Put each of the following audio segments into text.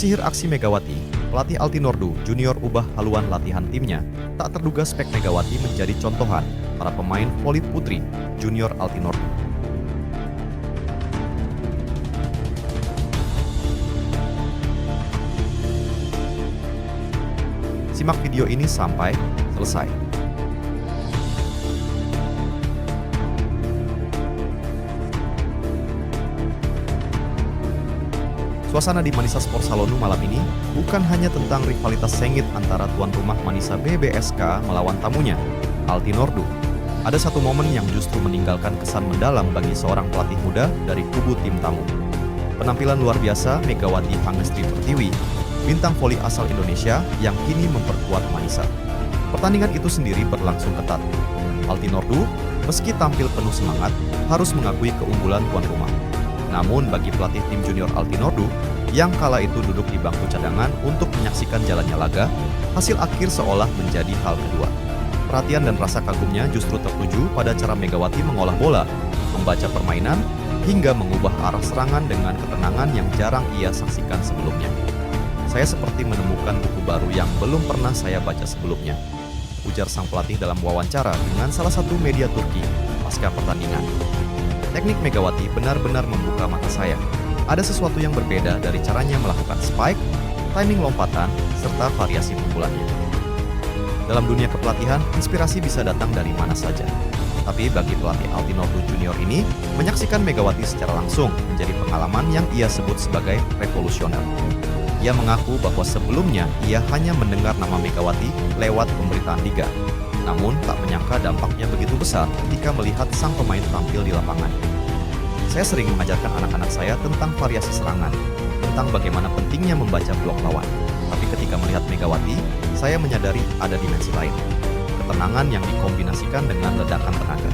Bersihir aksi Megawati, pelatih Altinordu Junior ubah haluan latihan timnya. Tak terduga spek Megawati menjadi contohan para pemain voli putri Junior Altinordu. Simak video ini sampai selesai. Suasana di Manisa Sport Salonu malam ini bukan hanya tentang rivalitas sengit antara tuan rumah Manisa BBSK melawan tamunya, Altinordu. Ada satu momen yang justru meninggalkan kesan mendalam bagi seorang pelatih muda dari kubu tim tamu. Penampilan luar biasa Megawati Hangestri Pertiwi, bintang voli asal Indonesia yang kini memperkuat Manisa. Pertandingan itu sendiri berlangsung ketat. Altinordu, meski tampil penuh semangat, harus mengakui keunggulan tuan rumah. Namun bagi pelatih tim junior Altinordu, yang kala itu duduk di bangku cadangan untuk menyaksikan jalannya laga, hasil akhir seolah menjadi hal kedua. Perhatian dan rasa kagumnya justru tertuju pada cara Megawati mengolah bola, membaca permainan, hingga mengubah arah serangan dengan ketenangan yang jarang ia saksikan sebelumnya. Saya seperti menemukan buku baru yang belum pernah saya baca sebelumnya, ujar sang pelatih dalam wawancara dengan salah satu media Turki pasca pertandingan. Teknik Megawati benar-benar membuka mata saya. Ada sesuatu yang berbeda dari caranya melakukan spike, timing lompatan, serta variasi pukulannya. Dalam dunia kepelatihan, inspirasi bisa datang dari mana saja. Tapi bagi pelatih Altinordu Junior ini, menyaksikan Megawati secara langsung menjadi pengalaman yang ia sebut sebagai revolusioner. Ia mengaku bahwa sebelumnya ia hanya mendengar nama Megawati lewat pemberitaan liga. Namun tak menyangka dampaknya begitu besar ketika melihat sang pemain tampil di lapangan. Saya sering mengajarkan anak-anak saya tentang variasi serangan, tentang bagaimana pentingnya membaca blok lawan. Tapi ketika melihat Megawati, saya menyadari ada dimensi lain. Ketenangan yang dikombinasikan dengan ledakan tenaga.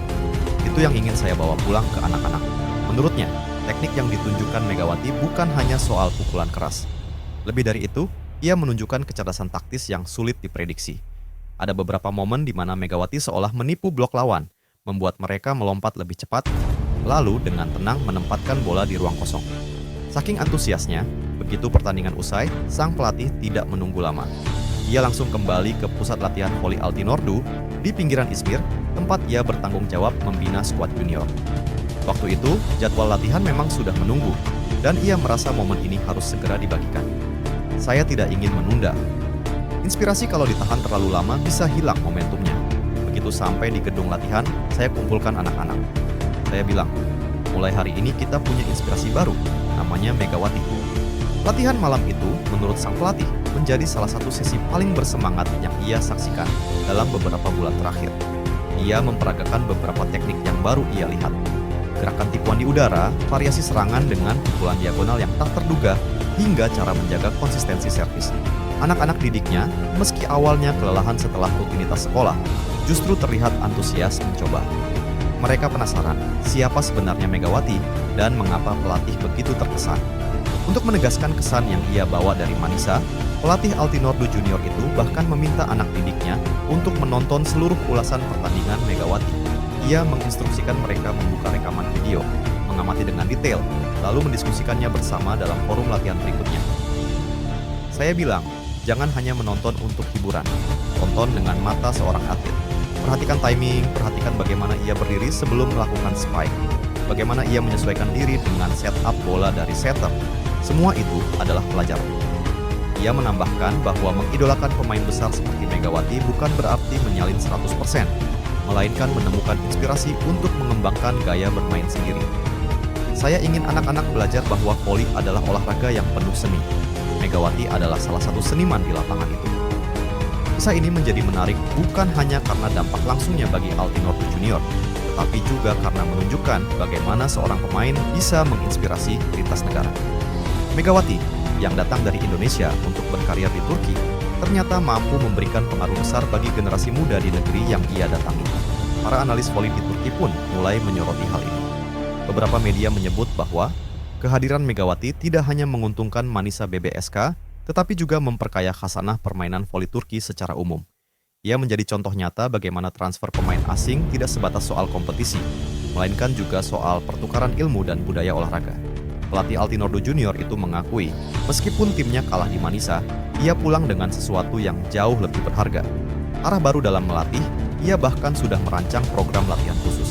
Itu yang ingin saya bawa pulang ke anak-anak. Menurutnya, teknik yang ditunjukkan Megawati bukan hanya soal pukulan keras. Lebih dari itu, ia menunjukkan kecerdasan taktis yang sulit diprediksi. Ada beberapa momen di mana Megawati seolah menipu blok lawan, membuat mereka melompat lebih cepat, lalu dengan tenang menempatkan bola di ruang kosong. Saking antusiasnya, begitu pertandingan usai, sang pelatih tidak menunggu lama. Ia langsung kembali ke pusat latihan voli Altinordu di pinggiran Izmir, tempat ia bertanggung jawab membina skuad junior. Waktu itu, jadwal latihan memang sudah menunggu, dan ia merasa momen ini harus segera dibagikan. Saya tidak ingin menunda. Inspirasi kalau ditahan terlalu lama bisa hilang momentumnya. Begitu sampai di gedung latihan, saya kumpulkan anak-anak. Saya bilang, mulai hari ini kita punya inspirasi baru, namanya Megawati. Latihan malam itu, menurut sang pelatih, menjadi salah satu sesi paling bersemangat yang ia saksikan dalam beberapa bulan terakhir. Ia memperagakan beberapa teknik yang baru ia lihat. Gerakan tipuan di udara, variasi serangan dengan pukulan diagonal yang tak terduga, hingga cara menjaga konsistensi servis. Anak-anak didiknya, meski awalnya kelelahan setelah rutinitas sekolah, justru terlihat antusias mencoba. Mereka penasaran siapa sebenarnya Megawati dan mengapa pelatih begitu terkesan. Untuk menegaskan kesan yang ia bawa dari Manisa, pelatih Altinordu Junior itu bahkan meminta anak didiknya untuk menonton seluruh ulasan pertandingan Megawati. Ia menginstruksikan mereka membuka rekaman video, mengamati dengan detail, lalu mendiskusikannya bersama dalam forum latihan berikutnya. Saya bilang, jangan hanya menonton untuk hiburan, tonton dengan mata seorang atlet. Perhatikan timing, perhatikan bagaimana ia berdiri sebelum melakukan spike, bagaimana ia menyesuaikan diri dengan setup bola dari setter. Semua itu adalah pelajaran. Ia menambahkan bahwa mengidolakan pemain besar seperti Megawati bukan berarti menyalin 100%, melainkan menemukan inspirasi untuk mengembangkan gaya bermain sendiri. Saya ingin anak-anak belajar bahwa voli adalah olahraga yang penuh seni. Megawati adalah salah satu seniman di lapangan itu. Kisah ini menjadi menarik bukan hanya karena dampak langsungnya bagi Altinordu Junior, tetapi juga karena menunjukkan bagaimana seorang pemain bisa menginspirasi lintas negara. Megawati, yang datang dari Indonesia untuk berkarir di Turki, ternyata mampu memberikan pengaruh besar bagi generasi muda di negeri yang ia datangi. Para analis voli di Turki pun mulai menyoroti hal ini. Beberapa media menyebut bahwa kehadiran Megawati tidak hanya menguntungkan Manisa BBSK, tetapi juga memperkaya khasanah permainan voli Turki secara umum. Ia menjadi contoh nyata bagaimana transfer pemain asing tidak sebatas soal kompetisi, melainkan juga soal pertukaran ilmu dan budaya olahraga. Pelatih Altinordo Junior itu mengakui, meskipun timnya kalah di Manisa, ia pulang dengan sesuatu yang jauh lebih berharga. Arah baru dalam melatih, ia bahkan sudah merancang program latihan khusus.